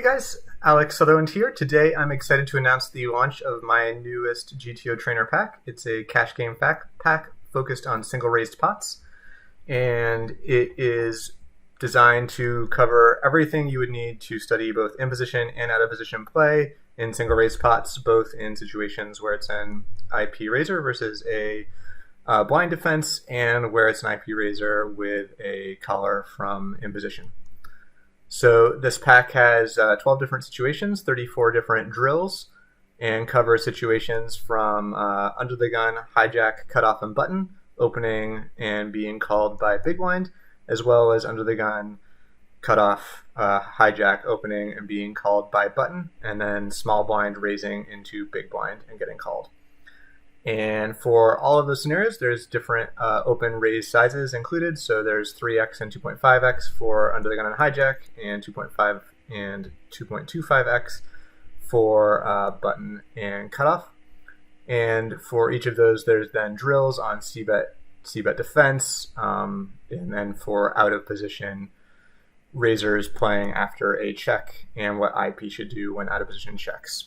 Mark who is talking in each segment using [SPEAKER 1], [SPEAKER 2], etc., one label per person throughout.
[SPEAKER 1] guys, Alex Sutherland here. Today I'm excited to announce the launch of my newest GTO Trainer pack. It's a cash game pack focused on single raised pots, and it is designed to cover everything you would need to study both in position and out of position play in single raised pots, both in situations where it's an IP raiser versus a blind defense, and where it's an IP raiser with a collar from in position. So this pack has 12 different situations, 34 different drills, and covers situations from under the gun, hijack, cutoff, and button, opening and being called by big blind, as well as under the gun, cutoff, hijack, opening, and being called by button, and then small blind raising into big blind and getting called. And for all of those scenarios, there's different open raise sizes included. So there's 3x and 2.5x for under the gun and hijack, and 2.5 and 2.25x for button and cutoff. And for each of those, there's then drills on c-bet defense, and then for out of position raisers playing after a check and what IP should do when out of position checks.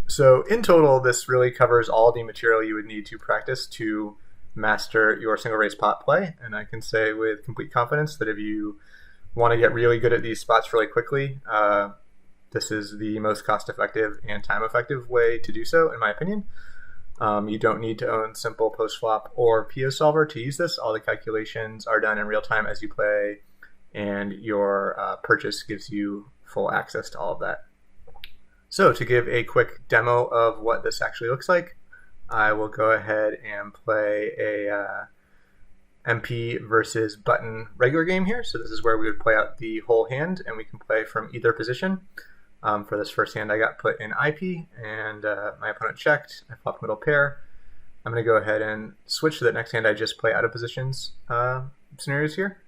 [SPEAKER 1] So in total, this really covers all the material you would need to practice to master your single raise pot play. And I can say with complete confidence that if you want to get really good at these spots really quickly, this is the most cost-effective and time-effective way to do so, in my opinion. You don't need to own simple post-flop or PO solver to use this. All the calculations are done in real time as you play, and your purchase gives you full access to all of that. So to give a quick demo of what this actually looks like, I will go ahead and play a MP versus button regular game here. So this is where we would play out the whole hand, and we can play from either position. For this first hand, I got put in IP, and my opponent checked. I flopped middle pair. I'm going to go ahead and switch to that next hand. I just play out of positions scenarios here.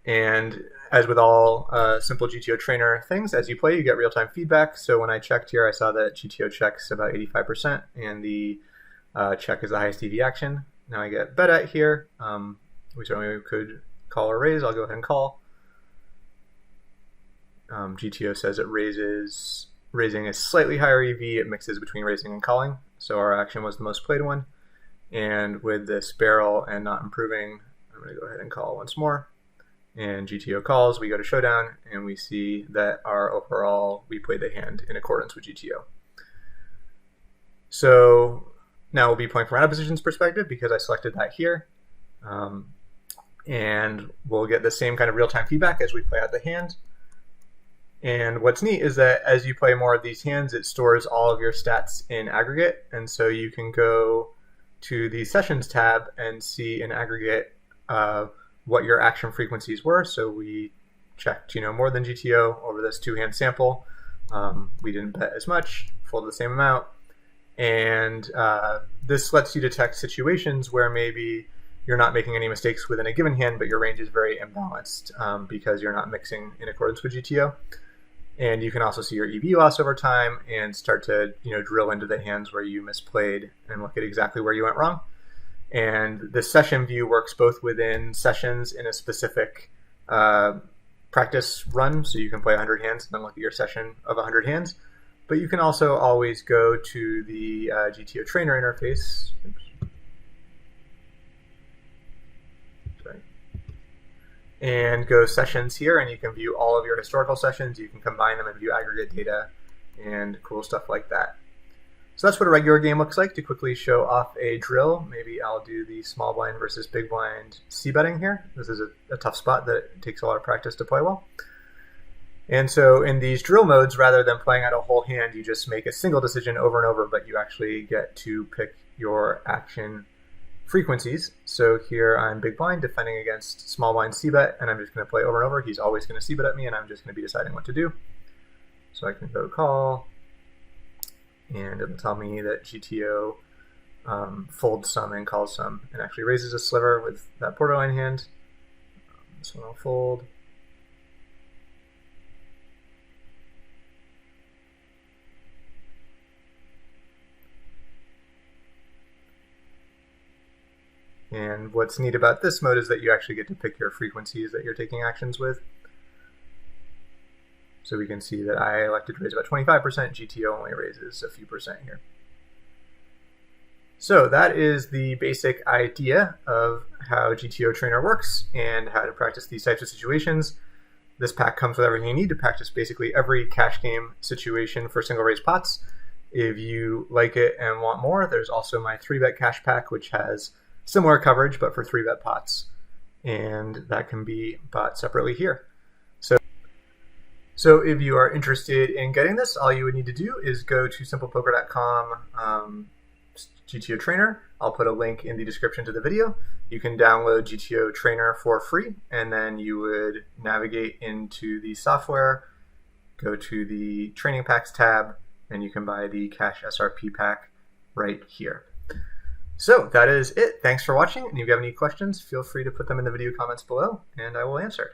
[SPEAKER 1] And as with all simple GTO trainer things, as you play, you get real-time feedback. So when I checked here, I saw that GTO checks about 85%, and the check is the highest EV action. Now I get bet at here. We certainly could call or raise. I'll go ahead and call. GTO says it raising is slightly higher EV. It mixes between raising and calling. So our action was the most played one. And with this barrel and not improving, I'm going to go ahead and call once more. And GTO calls, we go to showdown, and we see that our overall, we played the hand in accordance with GTO. So now we'll be playing from out of positions perspective because I selected that here. And we'll get the same kind of real-time feedback as we play out the hand. And what's neat is that as you play more of these hands, it stores all of your stats in aggregate. And so you can go to the sessions tab and see in aggregate what your action frequencies were. So we checked, more than GTO over this two-hand sample. We didn't bet as much, folded the same amount. And this lets you detect situations where maybe you're not making any mistakes within a given hand, but your range is very imbalanced because you're not mixing in accordance with GTO. And you can also see your EV loss over time and start to drill into the hands where you misplayed and look at exactly where you went wrong. And the session view works both within sessions in a specific practice run, so you can play 100 hands and then look at your session of 100 hands. But you can also always go to the GTO trainer interface. And go sessions here, and you can view all of your historical sessions. You can combine them and view aggregate data and cool stuff like that. So that's what a regular game looks like. To quickly show off a drill, maybe I'll do the small blind versus big blind c-betting here. This is a tough spot that takes a lot of practice to play well. And so in these drill modes, rather than playing out a whole hand, you just make a single decision over and over, but you actually get to pick your action frequencies. So here I'm big blind defending against small blind c-bet, and I'm just going to play over and over. He's always going to c-bet at me, and I'm just going to be deciding what to do. So I can go call, and it'll tell me that GTO folds some and calls some, and actually raises a sliver with that borderline hand. This one I'll fold. And what's neat about this mode is that you actually get to pick your frequencies that you're taking actions with. So we can see that I elected to raise about 25%, GTO only raises a few percent here. So that is the basic idea of how GTO Trainer works and how to practice these types of situations. This pack comes with everything you need to practice basically every cash game situation for single raise pots. If you like it and want more, there's also my 3-bet cash pack, which has similar coverage, but for 3-bet pots. And that can be bought separately here. So if you are interested in getting this, all you would need to do is go to simplepoker.com GTO Trainer. I'll put a link in the description to the video. You can download GTO Trainer for free, and then you would navigate into the software, go to the Training Packs tab, and you can buy the Cash SRP pack right here. So that is it. Thanks for watching, and if you have any questions, feel free to put them in the video comments below, and I will answer.